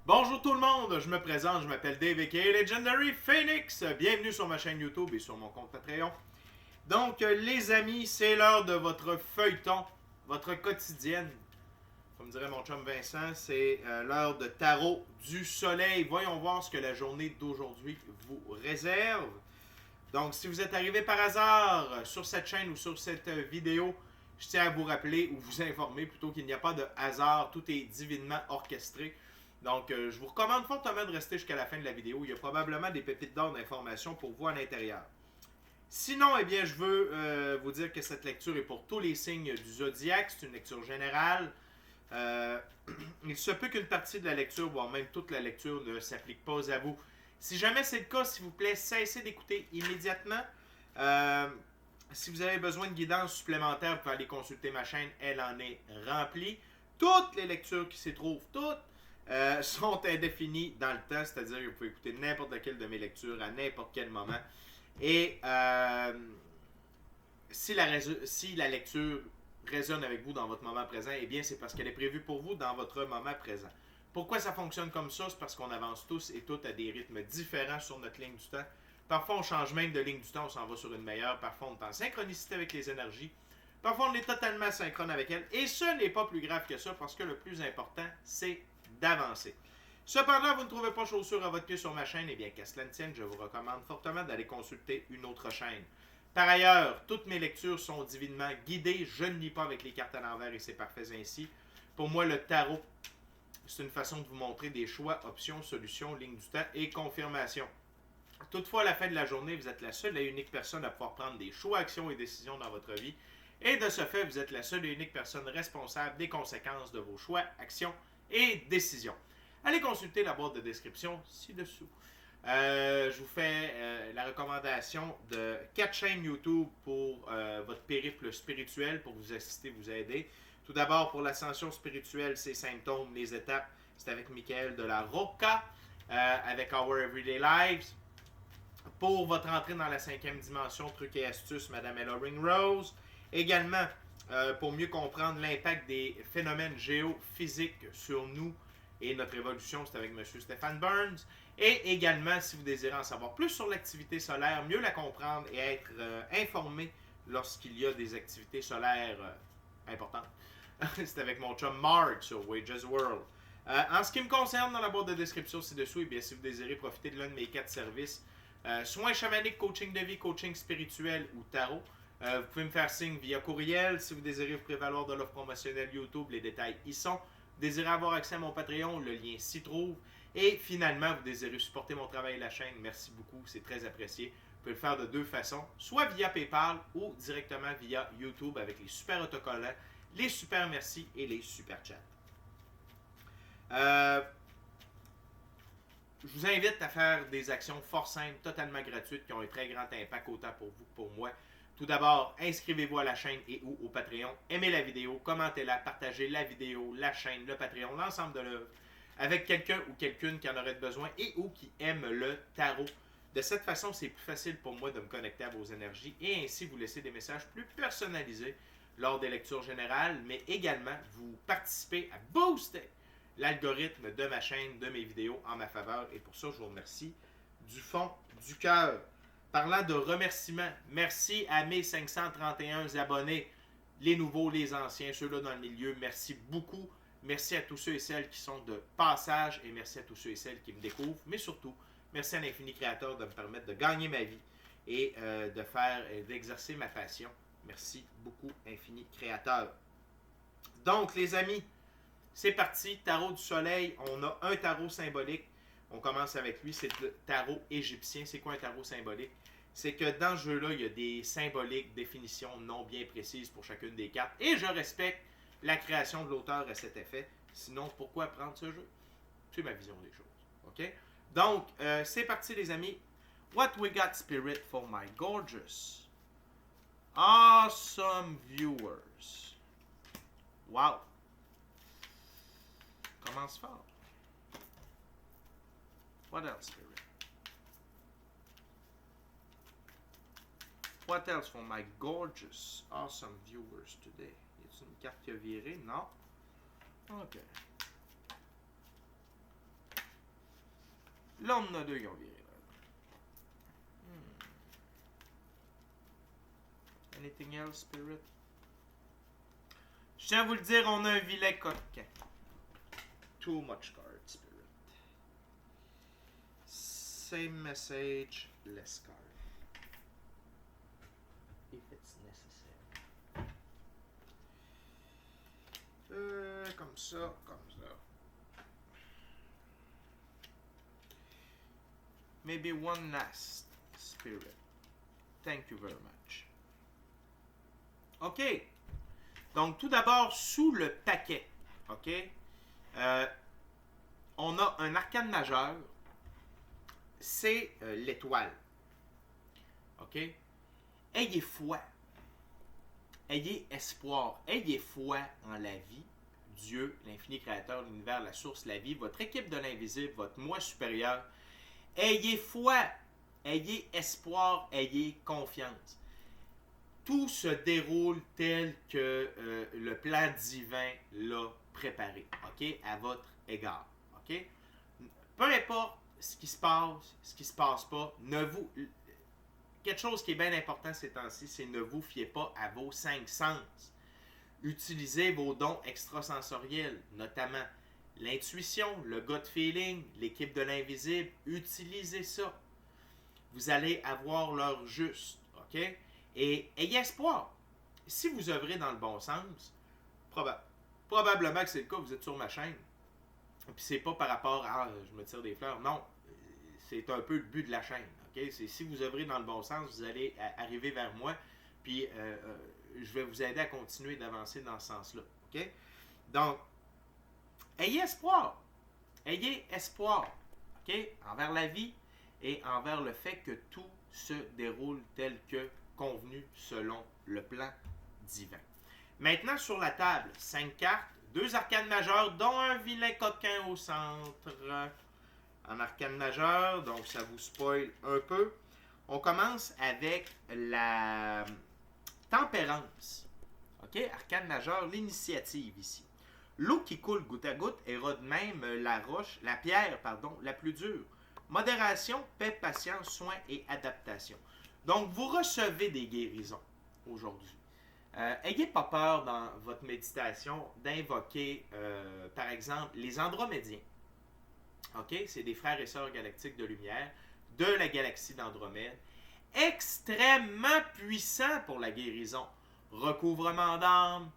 Bonjour tout le monde, je me présente, je m'appelle Dave aka Legendary Phoenix. Bienvenue sur ma chaîne YouTube et sur mon compte Patreon. Donc les amis, c'est l'heure de votre feuilleton, votre quotidienne. Comme dirait mon chum Vincent, c'est l'heure de tarot du soleil. Voyons voir ce que la journée d'aujourd'hui vous réserve. Donc si vous êtes arrivé par hasard sur cette chaîne ou sur cette vidéo, je tiens à vous rappeler ou vous informer plutôt qu'il n'y a pas de hasard, tout est divinement orchestré. Donc, je vous recommande fortement de rester jusqu'à la fin de la vidéo. Il y a probablement des pépites d'or d'informations pour vous à l'intérieur. Sinon, eh bien, je veux vous dire que cette lecture est pour tous les signes du zodiaque. C'est une lecture générale. Euh, il se peut qu'une partie de la lecture, voire même toute la lecture, ne s'applique pas à vous. Si jamais c'est le cas, s'il vous plaît, cessez d'écouter immédiatement. Euh, si vous avez besoin de guidance supplémentaire, vous pouvez aller consulter ma chaîne. Elle en est remplie. Toutes les lectures qui s'y trouvent, toutes, sont indéfinies dans le temps, c'est-à-dire que vous pouvez écouter n'importe laquelle de mes lectures à n'importe quel moment. Et si la lecture résonne avec vous dans votre moment présent, eh bien c'est parce qu'elle est prévue pour vous dans votre moment présent. Pourquoi ça fonctionne comme ça? C'est parce qu'on avance tous et toutes à des rythmes différents sur notre ligne du temps. Parfois, on change même de ligne du temps, on s'en va sur une meilleure. Parfois, on est en synchronicité avec les énergies. Parfois, on est totalement synchrone avec elles. Et ce n'est pas plus grave que ça parce que le plus important, c'est d'avancer. Cependant, vous ne trouvez pas chaussure à votre pied sur ma chaîne, eh bien, qu'à cela ne tienne, je vous recommande fortement d'aller consulter une autre chaîne. Par ailleurs, toutes mes lectures sont divinement guidées. Je ne lis pas avec les cartes à l'envers et c'est parfait ainsi. Pour moi, le tarot, c'est une façon de vous montrer des choix, options, solutions, lignes du temps et confirmations. Toutefois, à la fin de la journée, vous êtes la seule et unique personne à pouvoir prendre des choix, actions et décisions dans votre vie. Et de ce fait, vous êtes la seule et unique personne responsable des conséquences de vos choix, actions et décisions. Allez consulter la boîte de description ci-dessous. Je vous fais la recommandation de 4 chaînes YouTube pour votre périple spirituel, pour vous assister, vous aider. Tout d'abord, pour l'ascension spirituelle, ses symptômes, les étapes, c'est avec Michael de la Rocca, avec Our Everyday Lives. Pour votre entrée dans la 5e dimension, trucs et astuces, Madame Ella Ringrose. Également, pour mieux comprendre l'impact des phénomènes géophysiques sur nous et notre évolution, c'est avec M. Stéphane Burns. Et également, si vous désirez en savoir plus sur l'activité solaire, mieux la comprendre et être informé lorsqu'il y a des activités solaires importantes, c'est avec mon chum Mark sur Wages World. En ce qui me concerne, dans la boîte de description ci-dessous, eh bien, si vous désirez profiter de l'un de mes 4 services, soins chamaniques, coaching de vie, coaching spirituel ou tarot, vous pouvez me faire signe via courriel. Si vous désirez vous prévaloir de l'offre promotionnelle YouTube, les détails y sont. Vous désirez avoir accès à mon Patreon, le lien s'y trouve. Et finalement, vous désirez supporter mon travail et la chaîne, merci beaucoup, c'est très apprécié. Vous pouvez le faire de 2 façons, soit via PayPal ou directement via YouTube avec les super autocollants, les super merci et les super chats. Je vous invite à faire des actions fort simples, totalement gratuites, qui ont un très grand impact autant pour vous que pour moi. Tout d'abord, inscrivez-vous à la chaîne et ou au Patreon. Aimez la vidéo, commentez-la, partagez la vidéo, la chaîne, le Patreon, l'ensemble de l'œuvre avec quelqu'un ou quelqu'une qui en aurait besoin et ou qui aime le tarot. De cette façon, c'est plus facile pour moi de me connecter à vos énergies et ainsi vous laisser des messages plus personnalisés lors des lectures générales, mais également vous participez à booster l'algorithme de ma chaîne, de mes vidéos en ma faveur. Et pour ça, je vous remercie du fond du cœur. Parlant de remerciements, merci à mes 531 abonnés, les nouveaux, les anciens, ceux-là dans le milieu. Merci beaucoup. Merci à tous ceux et celles qui sont de passage et merci à tous ceux et celles qui me découvrent. Mais surtout, merci à l'Infini Créateur de me permettre de gagner ma vie et d'exercer ma passion. Merci beaucoup, Infini Créateur. Donc, les amis, c'est parti, tarot du soleil. On a un tarot symbolique. On commence avec lui, c'est le tarot égyptien. C'est quoi un tarot symbolique? C'est que dans ce jeu-là, il y a des symboliques, définitions non bien précises pour chacune des cartes. Et je respecte la création de l'auteur à cet effet. Sinon, pourquoi prendre ce jeu? C'est ma vision des choses. OK? Donc, c'est parti, les amis. What we got, Spirit, for my gorgeous, awesome viewers. Wow! Commence fort. What else, Spirit? What else for my gorgeous, awesome viewers today? Y a-t-il une carte qui a viré? Non. OK. Là, on en a deux qui ont viré. Anything else, Spirit? Je tiens à vous le dire, on a un vilain coquin. Too much card, Spirit. Same message, less card. If it's necessary. Comme ça, comme ça. Maybe one last, Spirit. Thank you very much. OK. Donc, tout d'abord, sous le paquet, OK, on a un arcane majeur. C'est l'étoile. OK? Ayez foi. Ayez espoir. Ayez foi en la vie. Dieu, l'infini créateur, l'univers, la source, la vie, votre équipe de l'invisible, votre moi supérieur. Ayez foi. Ayez espoir. Ayez confiance. Tout se déroule tel que le plan divin l'a préparé, OK, à votre égard, OK? Peu importe ce qui se passe pas, quelque chose qui est bien important ces temps-ci, c'est ne vous fiez pas à vos 5 sens. Utilisez vos dons extrasensoriels, notamment l'intuition, le gut feeling, l'équipe de l'invisible. Utilisez ça. Vous allez avoir l'heure juste, OK? Et ayez espoir. Si vous œuvrez dans le bon sens, probablement que c'est le cas, vous êtes sur ma chaîne. Puis c'est pas par rapport à je me tire des fleurs. Non, c'est un peu le but de la chaîne. Okay? C'est si vous œuvrez dans le bon sens, vous allez arriver vers moi. Puis je vais vous aider à continuer d'avancer dans ce sens-là. Okay? Donc, ayez espoir. Ayez espoir. Okay? Envers la vie et envers le fait que tout se déroule tel que convenu selon le plan divin. Maintenant, sur la table, 5 cartes, 2 arcanes majeures, dont un vilain coquin au centre. En arcane majeur, donc ça vous spoil un peu. On commence avec la tempérance. OK? Arcane majeur, l'initiative ici. L'eau qui coule goutte à goutte érode même la pierre, la plus dure. Modération, paix, patience, soin et adaptation. Donc, vous recevez des guérisons aujourd'hui. Ayez pas peur dans votre méditation d'invoquer, par exemple, les Andromédiens. OK? C'est des frères et sœurs galactiques de lumière de la galaxie d'Andromède. Extrêmement puissants pour la guérison. Recouvrement d'âme,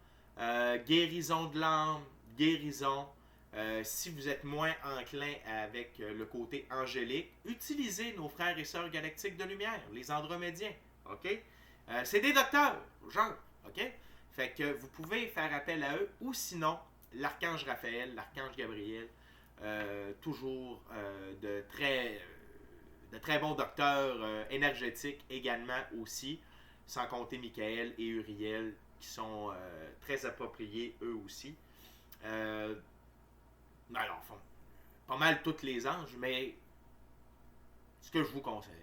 guérison de l'âme, guérison. Si vous êtes moins enclin avec le côté angélique, utilisez nos frères et sœurs galactiques de lumière, les Andromédiens. OK? C'est des docteurs, genre. OK? Fait que vous pouvez faire appel à eux, ou sinon, l'archange Raphaël, l'archange Gabriel, toujours de très bons docteurs énergétiques également aussi, sans compter Michael et Uriel, qui sont très appropriés eux aussi. Alors, font pas mal tous les anges, mais ce que je vous conseille,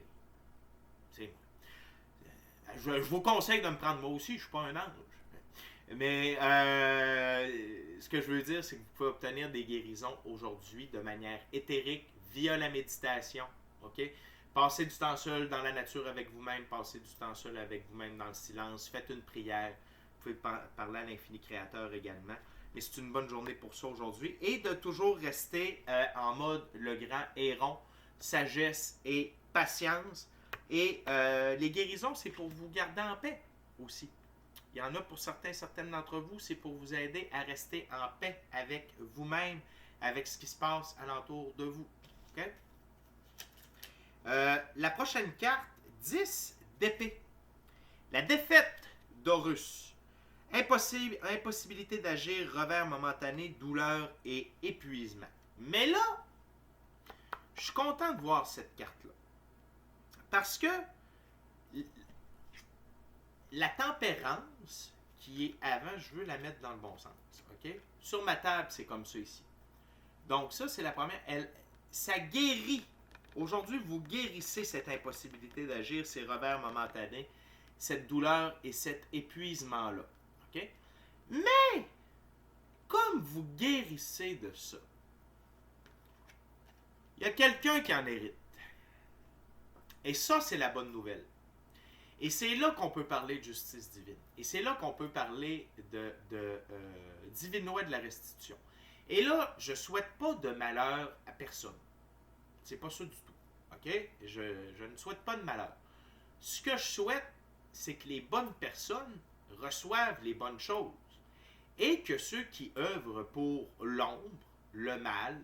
c'est je vous conseille de me prendre moi aussi, je ne suis pas un ange. Mais ce que je veux dire, c'est que vous pouvez obtenir des guérisons aujourd'hui de manière éthérique via la méditation. OK? Passez du temps seul dans la nature avec vous-même, passez du temps seul avec vous-même dans le silence, faites une prière. Vous pouvez parler à l'infini créateur également. Mais c'est une bonne journée pour ça aujourd'hui. Et de toujours rester en mode le grand héron, sagesse et patience. Et les guérisons, c'est pour vous garder en paix aussi. Il y en a pour certaines d'entre vous, c'est pour vous aider à rester en paix avec vous-même, avec ce qui se passe alentour de vous. OK? La prochaine carte, 10 d'épée. La défaite d'Horus. Impossibilité d'agir, revers momentané, douleur et épuisement. Mais là, je suis content de voir cette carte-là. Parce que la tempérance qui est avant, je veux la mettre dans le bon sens. OK? Sur ma table, c'est comme ça ici. Donc ça, c'est la première. Ça guérit. Aujourd'hui, vous guérissez cette impossibilité d'agir, ces revers momentanés, cette douleur et cet épuisement-là. OK? Mais, comme vous guérissez de ça, il Il y a quelqu'un qui en hérite. Et ça, c'est la bonne nouvelle. Et c'est là qu'on peut parler de justice divine. Et c'est là qu'on peut parler de divine loi de la restitution. Et là, je ne souhaite pas de malheur à personne. C'est pas ça du tout. OK? Je ne souhaite pas de malheur. Ce que je souhaite, c'est que les bonnes personnes reçoivent les bonnes choses. Et que ceux qui œuvrent pour l'ombre, le mal,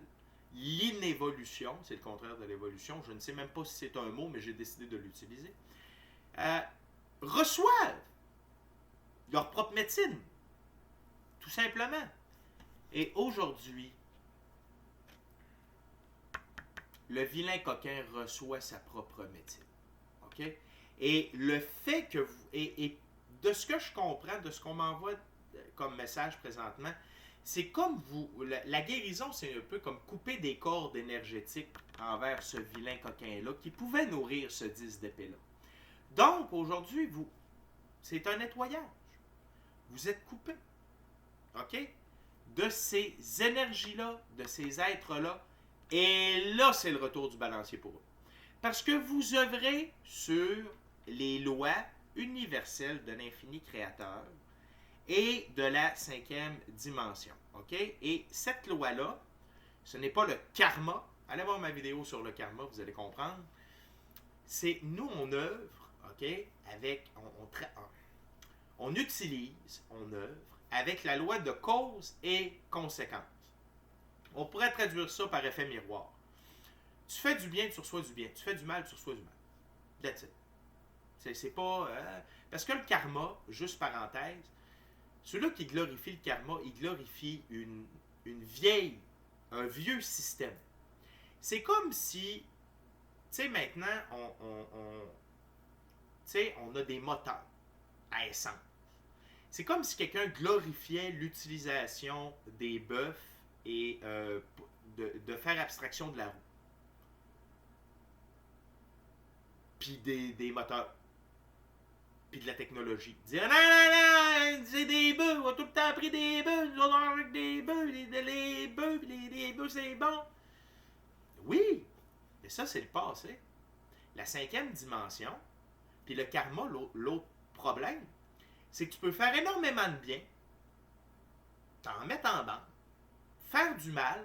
l'inévolution, c'est le contraire de l'évolution, je ne sais même pas si c'est un mot, mais j'ai décidé de l'utiliser, reçoivent leur propre médecine. Tout simplement. Et aujourd'hui, le vilain coquin reçoit sa propre médecine. OK? Et le fait que vous... Et de ce que je comprends, de ce qu'on m'envoie comme message présentement, c'est comme vous... La guérison, c'est un peu comme couper des cordes énergétiques envers ce vilain coquin-là qui pouvait nourrir ce 10 d'épée-là. Donc, aujourd'hui, c'est un nettoyage. Vous êtes coupé. OK? De ces énergies-là, de ces êtres-là. Et là, c'est le retour du balancier pour eux. Parce que vous œuvrez sur les lois universelles de l'infini créateur et de la 5e dimension. OK? Et cette loi-là, ce n'est pas le karma. Allez voir ma vidéo sur le karma, vous allez comprendre. C'est nous, on œuvre, OK? Avec, on utilise, on œuvre avec la loi de cause et conséquence. On pourrait traduire ça par effet miroir. Tu fais du bien, tu reçois du bien. Tu fais du mal, tu reçois du mal. That's it. C'est pas... parce que le karma, juste parenthèse, ceux-là qui glorifient le karma, ils glorifient un vieux système. C'est comme si, tu sais, maintenant, on a des moteurs à essence. C'est comme si quelqu'un glorifiait l'utilisation des bœufs et de faire abstraction de la roue. Puis des moteurs. Puis de la technologie. Dire non, c'est des bœufs, on a tout le temps pris des bœufs, on a avec des bœufs, les bœufs, c'est bon. Oui, mais ça, c'est le passé. La 5e dimension, puis le karma, l'autre problème, c'est que tu peux faire énormément de bien, t'en mettre en banque, faire du mal,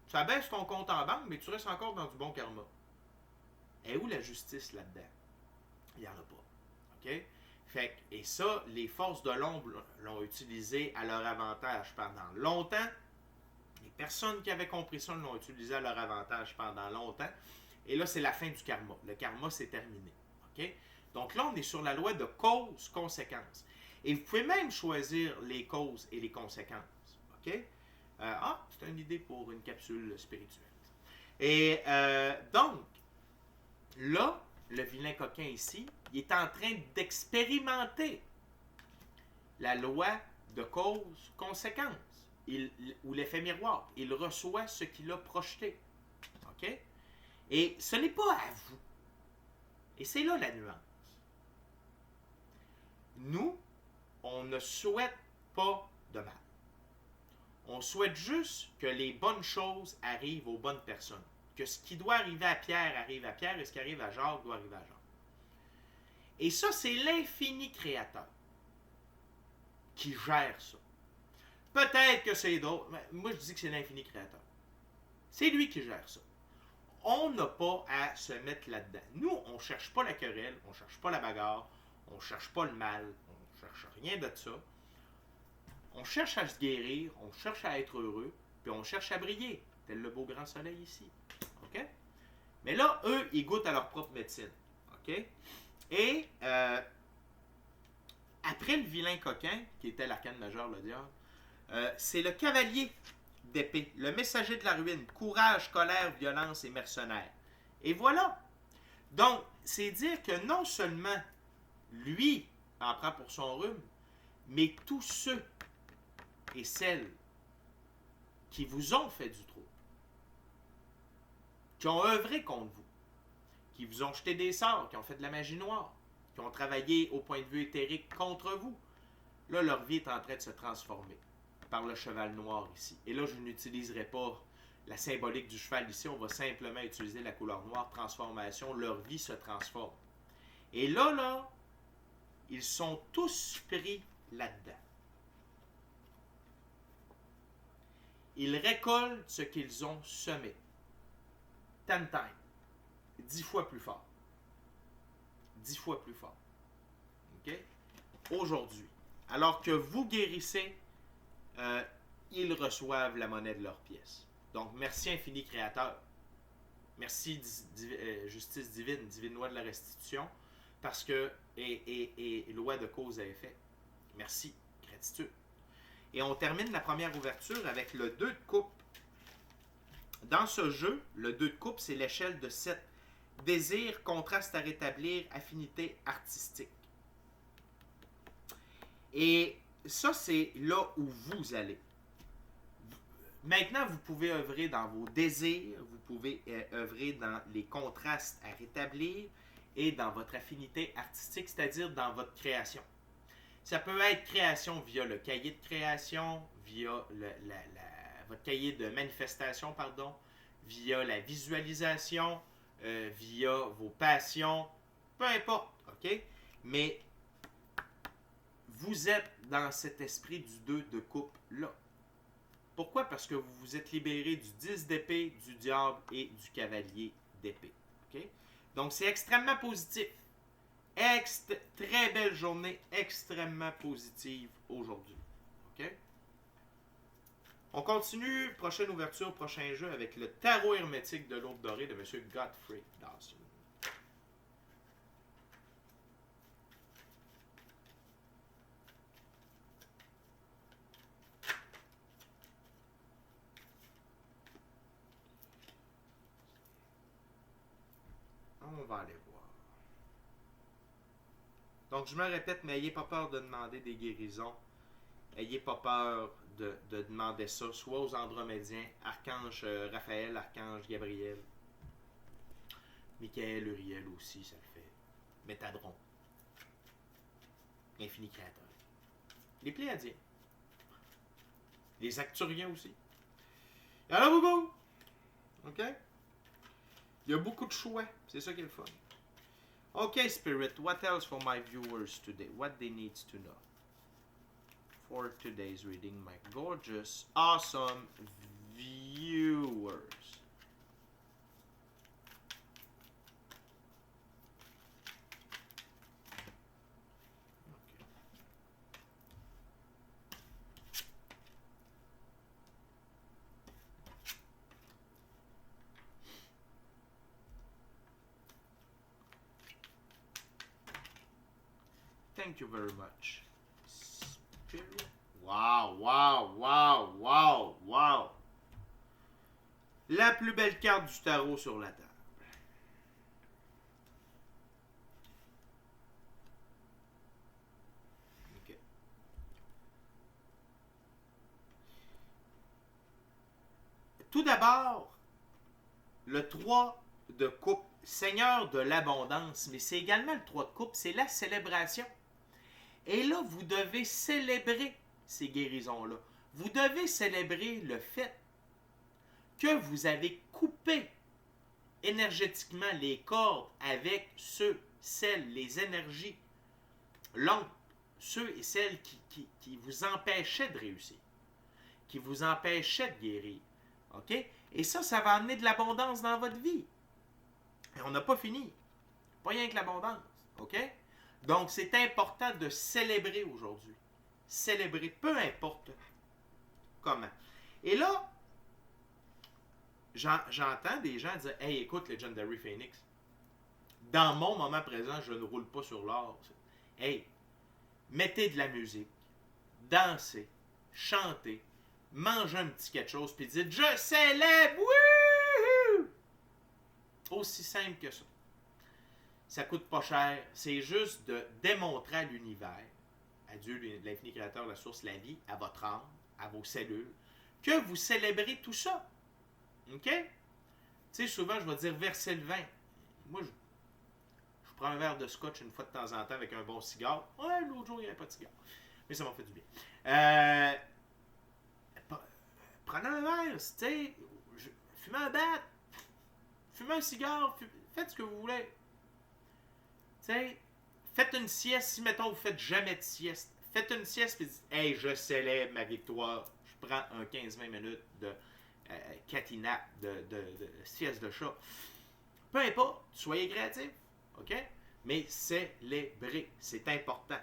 ça baisse ton compte en banque, mais tu restes encore dans du bon karma. Et où la justice là-dedans? Il n'y en a pas. OK? Et ça, les forces de l'ombre l'ont utilisé à leur avantage pendant longtemps. Les personnes qui avaient compris ça l'ont utilisé à leur avantage pendant longtemps. Et là, c'est la fin du karma. Le karma, c'est terminé. OK? Donc là, on est sur la loi de cause-conséquence. Et vous pouvez même choisir les causes et les conséquences. OK? C'est une idée pour une capsule spirituelle. Et donc, là, le vilain coquin ici, il est en train d'expérimenter la loi de cause-conséquence, ou l'effet miroir. Il reçoit ce qu'il a projeté. OK? Et ce n'est pas à vous. Et c'est là la nuance. Nous, on ne souhaite pas de mal. On souhaite juste que les bonnes choses arrivent aux bonnes personnes. Que ce qui doit arriver à Pierre arrive à Pierre et ce qui arrive à Jacques doit arriver à Jacques. Et ça, c'est l'infini créateur qui gère ça. Peut-être que c'est d'autres, mais moi je dis que c'est l'infini créateur. C'est lui qui gère ça. On n'a pas à se mettre là-dedans. Nous, on ne cherche pas la querelle, on ne cherche pas la bagarre, on ne cherche pas le mal, on ne cherche rien de ça. On cherche à se guérir, on cherche à être heureux, puis on cherche à briller, tel le beau grand soleil ici. OK? Mais là, eux, ils goûtent à leur propre médecine. OK? Et après le vilain coquin, qui était l'arcane majeur, le diable, c'est le cavalier d'épée, le messager de la ruine, courage, colère, violence et mercenaire. Et voilà. Donc, c'est dire que non seulement lui en prend pour son rhume, mais tous ceux et celles qui vous ont fait du trouble, qui ont œuvré contre vous, qui vous ont jeté des sorts, qui ont fait de la magie noire, qui ont travaillé au point de vue éthérique contre vous, là, leur vie est en train de se transformer par le cheval noir ici. Et là, je n'utiliserai pas la symbolique du cheval ici, on va simplement utiliser la couleur noire, transformation, leur vie se transforme. Et là, ils sont tous pris là-dedans. Ils récoltent ce qu'ils ont semé. 10 times. 10 fois plus fort. 10 fois plus fort. OK? Aujourd'hui, alors que vous guérissez, ils reçoivent la monnaie de leur pièce. Donc, merci infini Créateur. Merci justice divine, divine loi de la restitution, parce que, et loi de cause à effet. Merci, gratitude. Et on termine la première ouverture avec le 2 de coupe. Dans ce jeu, le 2 de coupe, c'est l'échelle de 7. Désir, contraste à rétablir, affinité artistique. Et ça, c'est là où vous allez. Maintenant, vous pouvez œuvrer dans vos désirs, vous pouvez œuvrer dans les contrastes à rétablir et dans votre affinité artistique, c'est-à-dire dans votre création. Ça peut être création via le cahier de création, via votre cahier de manifestation, pardon, via la visualisation, via vos passions, peu importe, OK? Mais vous êtes dans cet esprit du 2 de coupe-là. Pourquoi? Parce que vous vous êtes libéré du 10 d'épée, du diable et du cavalier d'épée. Okay? Donc, c'est extrêmement positif. Très belle journée, extrêmement positive aujourd'hui. Okay? On continue, prochaine ouverture, prochain jeu avec le tarot hermétique de l'Aube dorée de M. Godfrey Dawson. On va aller voir. Donc, je me répète, mais n'ayez pas peur de demander des guérisons. N'ayez pas peur de demander ça, soit aux Andromédiens, Archange Raphaël, Archange Gabriel, Michael, Uriel aussi, ça le fait. Métadron. L'infini créateur. Les Pléiadiens. Les Acturiens aussi. Il y en a beaucoup! OK? Il y a beaucoup de choix. C'est ça qui est le fun. OK, Spirit. What else for my viewers today? What they need to know? For today's reading, my gorgeous, awesome viewers. Thank you very much. Spirit. Wow, wow, wow, wow, wow. La plus belle carte du tarot sur la table. OK. Tout d'abord, le 3 de coupe, Seigneur de l'abondance, mais c'est également le 3 de coupe, c'est la célébration. Et là, vous devez célébrer ces guérisons-là. Vous devez célébrer le fait que vous avez coupé énergétiquement les cordes avec ceux, celles, les énergies, l'ombre, ceux et celles qui vous empêchaient de réussir, qui vous empêchaient de guérir. OK? Et ça va amener de l'abondance dans votre vie. Et on n'a pas fini. Pas rien que l'abondance. OK? Donc, c'est important de célébrer aujourd'hui. Célébrer, peu importe comment. Et là, j'entends des gens dire « Hey, écoute, Legendary Phoenix, dans mon moment présent, je ne roule pas sur l'or. » Hey, mettez de la musique, dansez, chantez, mangez un petit quelque chose, puis dites « Je célèbre! Wouhou! » Aussi simple que ça. Ça coûte pas cher. C'est juste de démontrer à l'univers, à Dieu, l'infini créateur, la source, la vie, à votre âme, à vos cellules, que vous célébrez tout ça. OK? Tu sais, souvent, je vais dire verser le vin. Moi, je prends un verre de scotch une fois de temps en temps avec un bon cigare. Ouais, l'autre jour, il n'y avait pas de cigare. Mais ça m'a fait du bien. Prenez un verre, tu sais. fumez un bat, fumez un cigare, faites ce que vous voulez. Tu sais, faites une sieste, si mettons vous faites jamais de sieste. Faites une sieste et dites, hey, je célèbre ma victoire. Je prends un 15-20 minutes de catinap, de sieste de chat. Peu importe, soyez créatifs, ok? Mais célébrez, c'est important.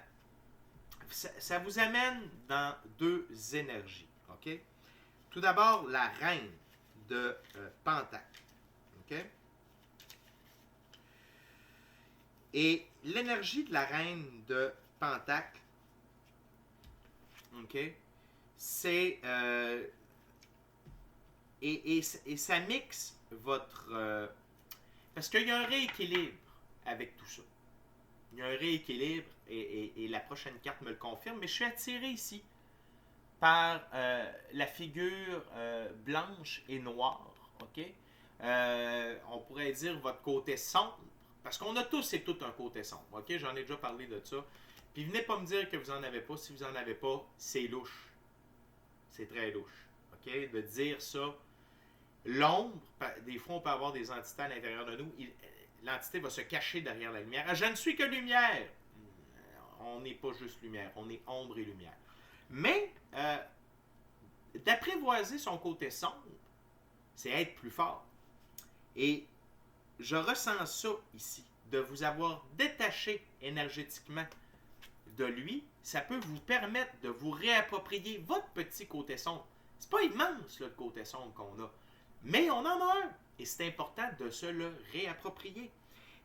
Ça vous amène dans deux énergies, ok? Tout d'abord, la reine de Pentacle, ok? Et l'énergie de la reine de Pentacle, ok? C'est... et ça mixe votre... parce qu'il y a un rééquilibre avec tout ça. Il y a un rééquilibre et la prochaine carte me le confirme, mais je suis attiré ici par la figure blanche et noire, ok? On pourrait dire votre côté sombre, parce qu'on a tous et toutes un côté sombre, ok? J'en ai déjà parlé de ça. Puis venez pas me dire que vous en avez pas. Si vous en avez pas, c'est louche. C'est très louche, ok? De dire ça. L'ombre, des fois on peut avoir des entités à l'intérieur de nous. L'entité va se cacher derrière la lumière. Je ne suis que lumière. On n'est pas juste lumière, on est ombre et lumière. Mais d'apprivoiser son côté sombre, c'est être plus fort. Et je ressens ça ici, de vous avoir détaché énergétiquement de lui. Ça peut vous permettre de vous réapproprier votre petit côté sombre. C'est pas immense, là, le côté sombre qu'on a. Mais on en a un. Et c'est important de se le réapproprier.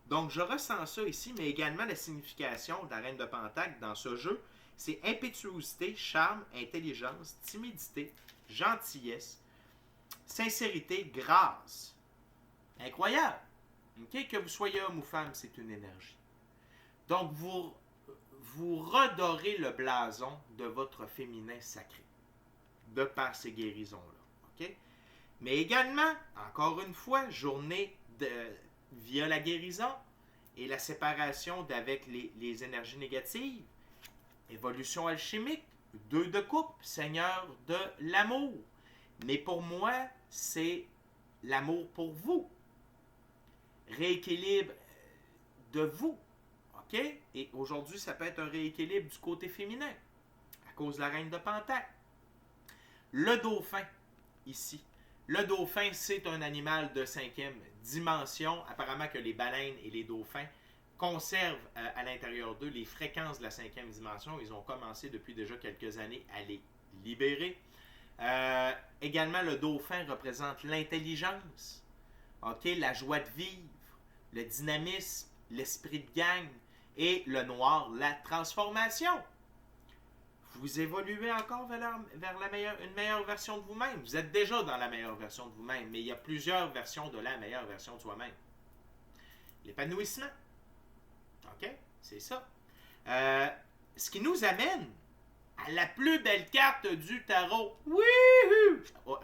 Donc, je ressens ça ici, mais également la signification de la reine de Pentacle dans ce jeu, c'est impétuosité, charme, intelligence, timidité, gentillesse, sincérité, grâce. Incroyable! Okay? Que vous soyez homme ou femme, c'est une énergie. Donc, vous redorez le blason de votre féminin sacré, de par ces guérisons-là. Okay? Mais également, encore une fois, journée via la guérison et la séparation d'avec les énergies négatives, évolution alchimique, 2 de coupe, Seigneur de l'amour. Mais pour moi, c'est l'amour pour vous. Rééquilibre de vous. OK? Et aujourd'hui, ça peut être un rééquilibre du côté féminin, à cause de la reine de Pentacle. Le dauphin, ici. Le dauphin, c'est un animal de 5e dimension. Apparemment que les baleines et les dauphins conservent à l'intérieur d'eux les fréquences de la 5e dimension. Ils ont commencé depuis déjà quelques années à les libérer. Également, le dauphin représente l'intelligence, okay? La joie de vivre, le dynamisme, l'esprit de gang, et le noir, la transformation. Vous évoluez encore vers une meilleure version de vous-même. Vous êtes déjà dans la meilleure version de vous-même, mais il y a plusieurs versions de la meilleure version de soi-même. L'épanouissement. OK? C'est ça. Ce qui nous amène à la plus belle carte du tarot. Wouhou!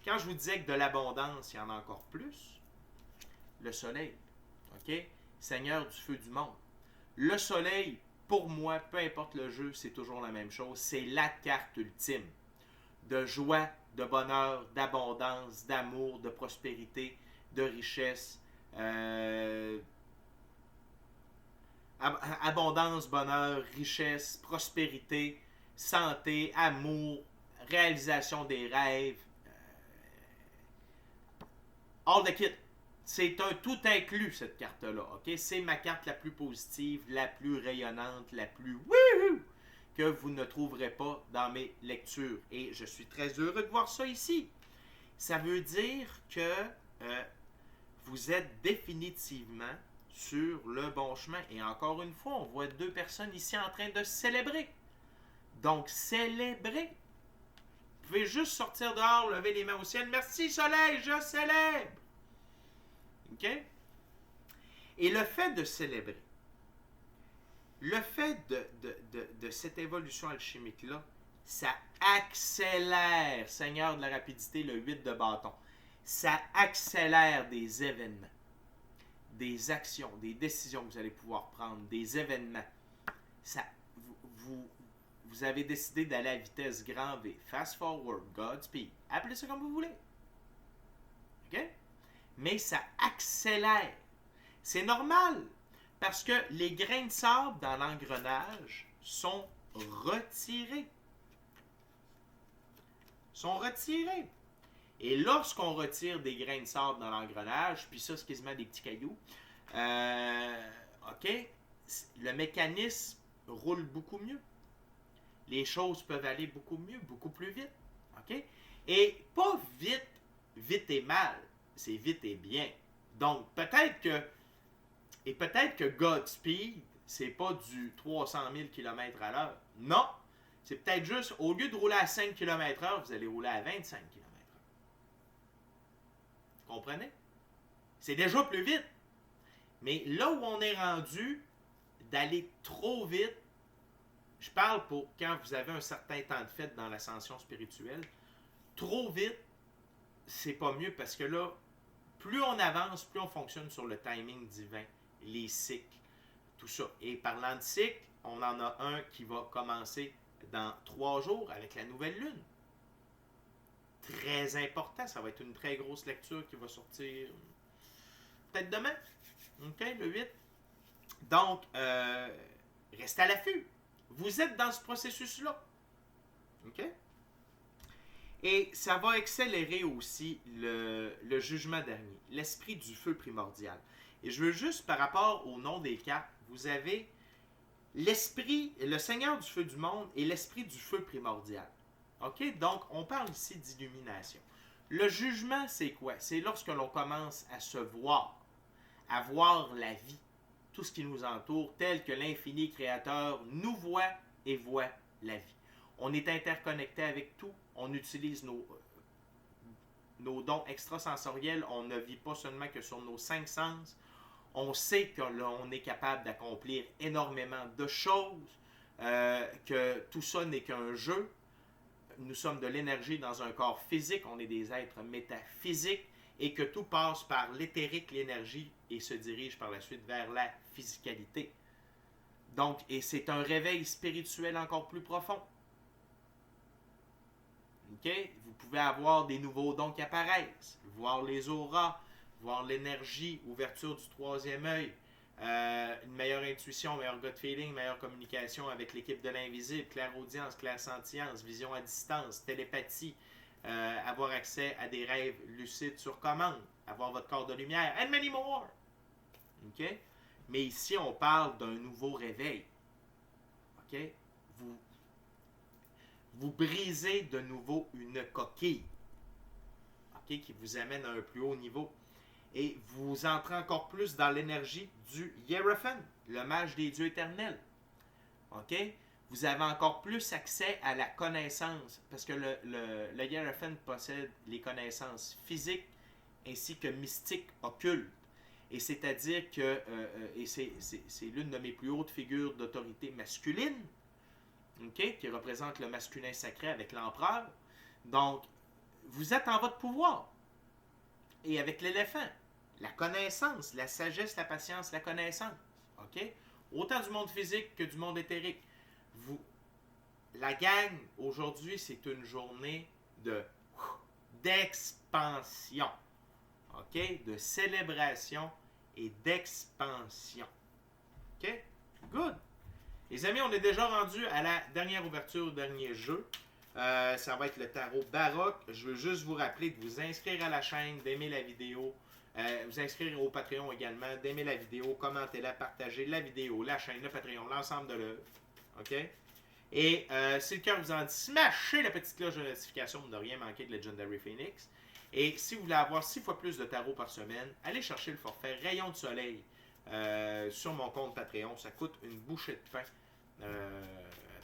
Quand je vous disais que de l'abondance, il y en a encore plus, le soleil. OK? Seigneur du feu du monde. Le soleil, pour moi, peu importe le jeu, c'est toujours la même chose. C'est la carte ultime de joie, de bonheur, d'abondance, d'amour, de prospérité, de richesse. Abondance, bonheur, richesse, prospérité, santé, amour, réalisation des rêves. All the kit. C'est un tout inclus, cette carte-là. Okay? C'est ma carte la plus positive, la plus rayonnante, la plus wouhou que vous ne trouverez pas dans mes lectures. Et je suis très heureux de voir ça ici. Ça veut dire que vous êtes définitivement sur le bon chemin. Et encore une fois, on voit 2 personnes ici en train de célébrer. Donc, célébrez. Vous pouvez juste sortir dehors, lever les mains au ciel. Merci soleil, je célèbre. OK? Et le fait de célébrer, le fait de cette évolution alchimique-là, ça accélère, Seigneur de la rapidité, le 8 de bâton, ça accélère des événements, des actions, des décisions que vous allez pouvoir prendre, des événements. Ça, vous avez décidé d'aller à vitesse grand V, fast forward, Godspeed, appelez ça comme vous voulez. OK? Mais ça accélère. C'est normal, parce que les grains de sable dans l'engrenage sont retirés. Et lorsqu'on retire des grains de sable dans l'engrenage, puis ça, c'est quasiment des petits cailloux, OK, le mécanisme roule beaucoup mieux. Les choses peuvent aller beaucoup mieux, beaucoup plus vite. OK? Et pas vite, vite et mal. C'est vite et bien. Donc, peut-être que Godspeed, c'est pas du 300 000 km à l'heure. Non! C'est peut-être juste, au lieu de rouler à 5 km/h, vous allez rouler à 25 km/h. Vous comprenez? C'est déjà plus vite. Mais là où on est rendu, d'aller trop vite, je parle pour quand vous avez un certain temps de fête dans l'ascension spirituelle, trop vite, c'est pas mieux parce que là, plus on avance, plus on fonctionne sur le timing divin, les cycles, tout ça. Et parlant de cycles, on en a un qui va commencer dans 3 jours avec la nouvelle lune. Très important, ça va être une très grosse lecture qui va sortir peut-être demain, OK, le 8. Donc, restez à l'affût. Vous êtes dans ce processus-là. OK? Et ça va accélérer aussi le jugement dernier, l'esprit du feu primordial. Et je veux juste, par rapport au nom des cartes, vous avez l'esprit, le Seigneur du feu du monde et l'esprit du feu primordial. OK? Donc, on parle ici d'illumination. Le jugement, c'est quoi? C'est lorsque l'on commence à se voir, à voir la vie, tout ce qui nous entoure, tel que l'infini créateur nous voit et voit la vie. On est interconnecté avec tout, on utilise nos dons extrasensoriels, on ne vit pas seulement que sur nos 5 sens, on sait qu'on est capable d'accomplir énormément de choses, que tout ça n'est qu'un jeu. Nous sommes de l'énergie dans un corps physique, on est des êtres métaphysiques, et que tout passe par l'éthérique, l'énergie, et se dirige par la suite vers la physicalité. Donc, et c'est un réveil spirituel encore plus profond. OK? Vous pouvez avoir des nouveaux dons qui apparaissent, voir les auras, voir l'énergie, ouverture du 3e œil, une meilleure intuition, meilleur gut feeling, meilleure communication avec l'équipe de l'invisible, clairaudience, clairsentience, vision à distance, télépathie, avoir accès à des rêves lucides sur commande, avoir votre corps de lumière, and many more. OK? Mais ici, on parle d'un nouveau réveil. OK? Vous brisez de nouveau une coquille, OK, qui vous amène à un plus haut niveau. Et vous entrez encore plus dans l'énergie du Hiérophant, le mage des dieux éternels. OK? Vous avez encore plus accès à la connaissance, parce que le Hiérophant possède les connaissances physiques ainsi que mystiques occultes. Et c'est-à-dire que, et c'est l'une de mes plus hautes figures d'autorité masculine, okay, qui représente le masculin sacré avec l'empereur. Donc, vous êtes en votre pouvoir. Et avec l'éléphant, la connaissance, la sagesse, la patience, la connaissance. OK? Autant du monde physique que du monde éthérique. La gang, aujourd'hui, c'est une journée d'expansion. OK? De célébration et d'expansion. OK? Good! Les amis, on est déjà rendu à la dernière ouverture, au dernier jeu. Ça va être le tarot baroque. Je veux juste vous rappeler de vous inscrire à la chaîne, d'aimer la vidéo, vous inscrire au Patreon également, d'aimer la vidéo, commenter-la, partager la vidéo, la chaîne, le Patreon, l'ensemble de l'œuvre. OK? Et si le cœur vous en dit, smashez la petite cloche de notification pour ne rien manquer de Legendary Phoenix. Et si vous voulez avoir 6 fois plus de tarot par semaine, allez chercher le forfait Rayon de Soleil sur mon compte Patreon. Ça coûte une bouchée de pain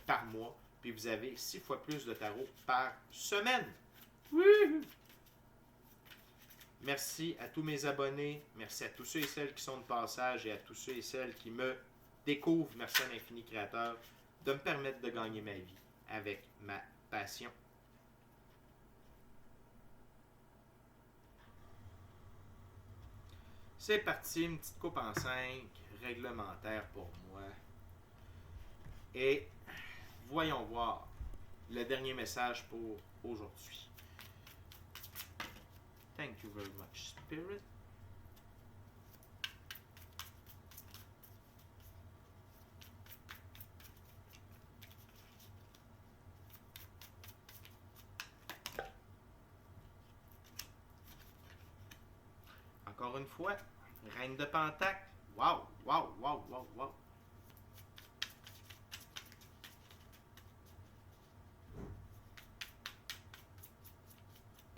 par mois. Puis vous avez 6 fois plus de tarot par semaine. Wouhou! Merci à tous mes abonnés. Merci à tous ceux et celles qui sont de passage et à tous ceux et celles qui me découvrent. Merci à l'infini créateur de me permettre de gagner ma vie avec ma passion. C'est parti, une petite coupe en 5, réglementaire pour moi. Et voyons voir le dernier message pour aujourd'hui. Thank you very much, Spirit. Encore une fois, Reine de Pentacle. Wow, wow, wow, wow, wow.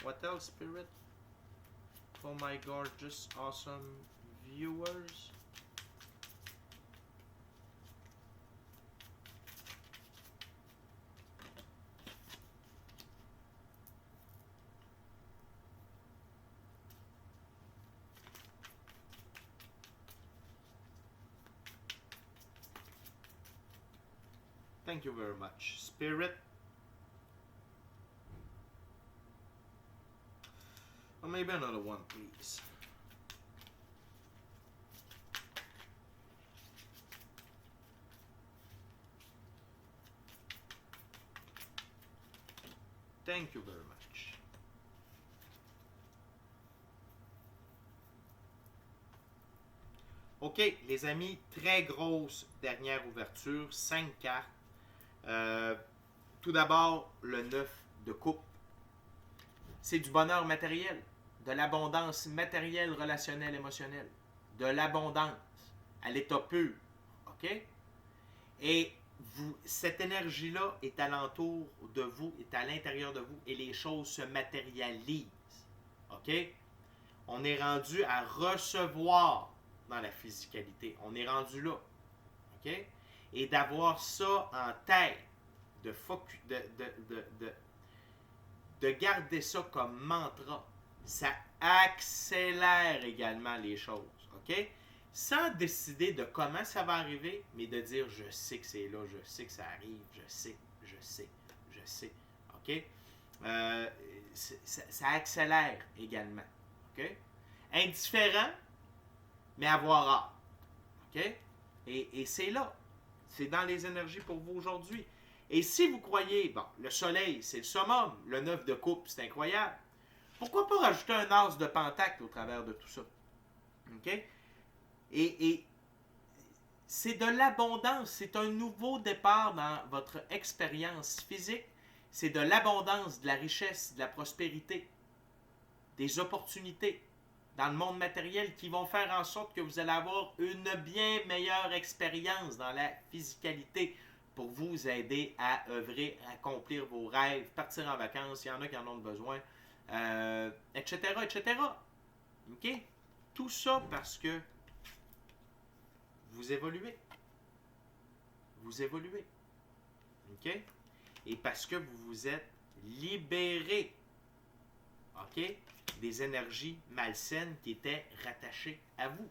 What else, Spirit? For my gorgeous, awesome viewers. Thank you very much, Spirit. Or maybe another one, please. Thank you very much. OK, les amis, très grosse dernière ouverture, 5 cartes. Tout d'abord, le 9 de coupe. C'est du bonheur matériel, de l'abondance matérielle, relationnelle, émotionnelle. De l'abondance à l'état pur. OK? Et cette énergie-là est alentour de vous, est à l'intérieur de vous, et les choses se matérialisent. OK? On est rendu à recevoir dans la physicalité. On est rendu là. OK? Et d'avoir ça en tête, de garder ça comme mantra, ça accélère également les choses. OK? Sans décider de comment ça va arriver, mais de dire je sais que c'est là, je sais que ça arrive, je sais. OK? Ça accélère également. OK? Indifférent, mais avoir hâte. OK? Et c'est là. C'est dans les énergies pour vous aujourd'hui. Et si vous croyez, bon, le soleil, c'est le summum, le 9 de coupe, c'est incroyable. Pourquoi pas rajouter un as de pentacle au travers de tout ça? OK? Et c'est de l'abondance, c'est un nouveau départ dans votre expérience physique. C'est de l'abondance, de la richesse, de la prospérité, des opportunités dans le monde matériel qui vont faire en sorte que vous allez avoir une bien meilleure expérience dans la physicalité pour vous aider à œuvrer, à accomplir vos rêves, partir en vacances, il y en a qui en ont besoin, etc., etc. OK? Tout ça parce que vous évoluez. Vous évoluez. OK? Et parce que vous vous êtes libéré. OK? Des énergies malsaines qui étaient rattachées à vous.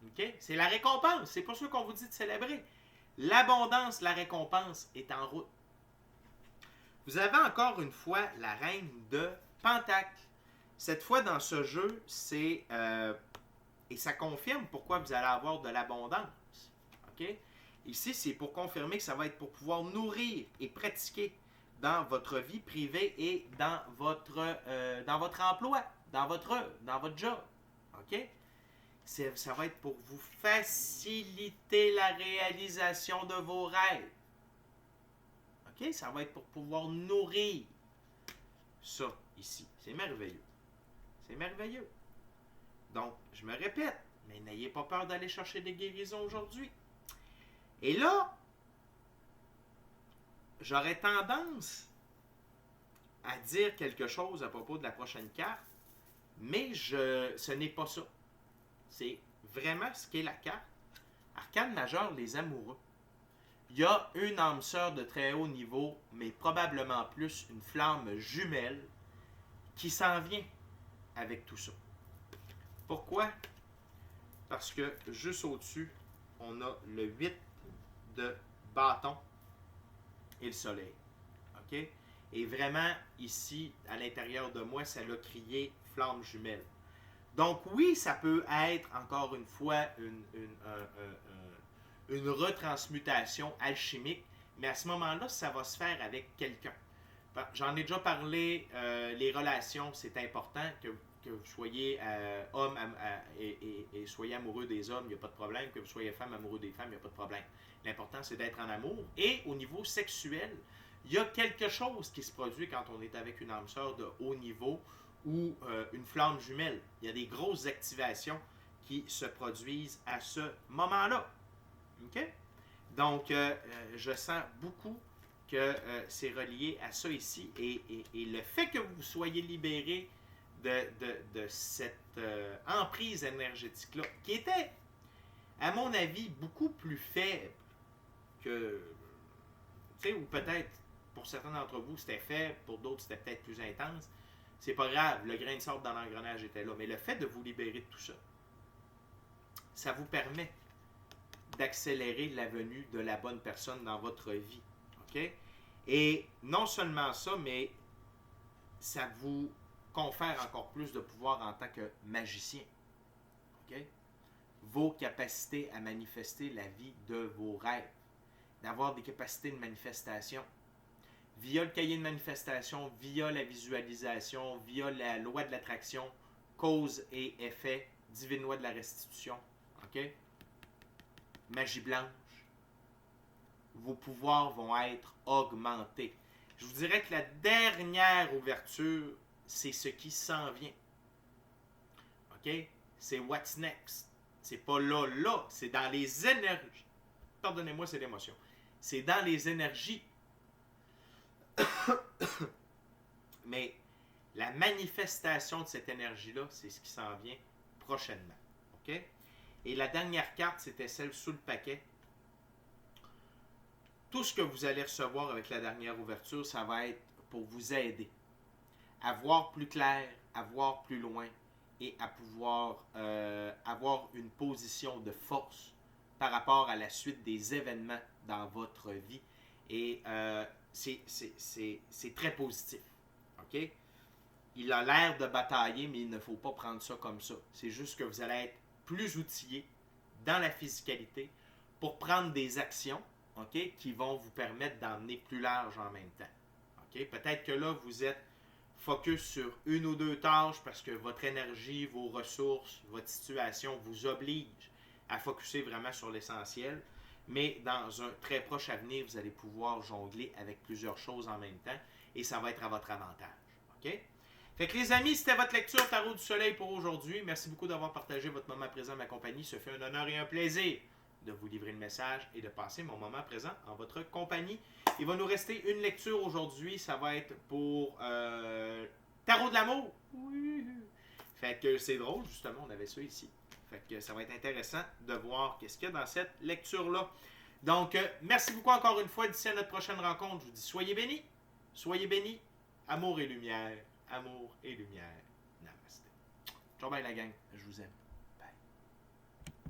OK? C'est la récompense. C'est pour ça qu'on vous dit de célébrer. L'abondance, la récompense est en route. Vous avez encore une fois la reine de Pentacle. Cette fois, dans ce jeu, c'est... et ça confirme pourquoi vous allez avoir de l'abondance. OK? Ici, c'est pour confirmer que ça va être pour pouvoir nourrir et pratiquer dans votre vie privée et dans votre emploi, dans votre job. OK? Ça va être pour vous faciliter la réalisation de vos rêves. OK? Ça va être pour pouvoir nourrir ça ici. C'est merveilleux. C'est merveilleux. Donc, je me répète, mais n'ayez pas peur d'aller chercher des guérisons aujourd'hui. Et là, j'aurais tendance à dire quelque chose à propos de la prochaine carte, mais ce n'est pas ça. C'est vraiment ce qu'est la carte. Arcane majeure, les amoureux. Il y a une âme sœur de très haut niveau, mais probablement plus une flamme jumelle qui s'en vient avec tout ça. Pourquoi? Parce que juste au-dessus, on a le 8 de bâton et le soleil. OK? Et vraiment, ici, à l'intérieur de moi, ça l'a crié flamme jumelle. Donc oui, ça peut être, encore une fois, une retransmutation alchimique, mais à ce moment-là, ça va se faire avec quelqu'un. J'en ai déjà parlé, les relations, c'est important que que vous soyez homme et soyez amoureux des hommes, il n'y a pas de problème. Que vous soyez femme amoureux des femmes, il n'y a pas de problème. L'important, c'est d'être en amour. Et au niveau sexuel, il y a quelque chose qui se produit quand on est avec une âme sœur de haut niveau ou une flamme jumelle. Il y a des grosses activations qui se produisent à ce moment-là. OK? Donc, je sens beaucoup que c'est relié à ça ici. Et le fait que vous soyez libéré de cette emprise énergétique-là, qui était, à mon avis, beaucoup plus faible que, tu sais, ou peut-être, pour certains d'entre vous, c'était faible, pour d'autres, c'était peut-être plus intense. C'est pas grave, le grain de sable dans l'engrenage était là. Mais le fait de vous libérer de tout ça, ça vous permet d'accélérer la venue de la bonne personne dans votre vie. OK? Et non seulement ça, mais ça vous confère encore plus de pouvoir en tant que magicien. OK? Vos capacités à manifester la vie de vos rêves, d'avoir des capacités de manifestation via le cahier de manifestation, via la visualisation, via la loi de l'attraction, cause et effet, divine loi de la restitution. OK? Magie blanche. Vos pouvoirs vont être augmentés. Je vous dirais que la dernière ouverture, c'est ce qui s'en vient. OK? C'est what's next. C'est pas là, c'est dans les énergies. Pardonnez-moi, c'est l'émotion. C'est dans les énergies. Mais la manifestation de cette énergie-là, c'est ce qui s'en vient prochainement. OK? Et la dernière carte, c'était celle sous le paquet. Tout ce que vous allez recevoir avec la dernière ouverture, ça va être pour vous aider à voir plus clair, à voir plus loin et à pouvoir avoir une position de force par rapport à la suite des événements dans votre vie. Et c'est très positif. OK? Il a l'air de batailler, mais il ne faut pas prendre ça comme ça. C'est juste que vous allez être plus outillé dans la physicalité pour prendre des actions, OK, qui vont vous permettre d'emmener plus large en même temps. OK? Peut-être que là, vous êtes focus sur une ou deux tâches parce que votre énergie, vos ressources, votre situation vous oblige à focuser vraiment sur l'essentiel. Mais dans un très proche avenir, vous allez pouvoir jongler avec plusieurs choses en même temps et ça va être à votre avantage. OK? Fait que les amis, c'était votre lecture Tarot du Soleil pour aujourd'hui. Merci beaucoup d'avoir partagé votre moment présent à ma compagnie. Ce fait un honneur et un plaisir de vous livrer le message et de passer mon moment présent en votre compagnie. Il va nous rester une lecture aujourd'hui. Ça va être pour Tarot de l'amour. Oui. Fait que c'est drôle, justement, on avait ça ici. Fait que ça va être intéressant de voir qu'est-ce qu'il y a dans cette lecture-là. Donc, merci beaucoup encore une fois. D'ici à notre prochaine rencontre, je vous dis soyez bénis, amour et lumière. Amour et lumière. Namaste. Ciao bye la gang, je vous aime.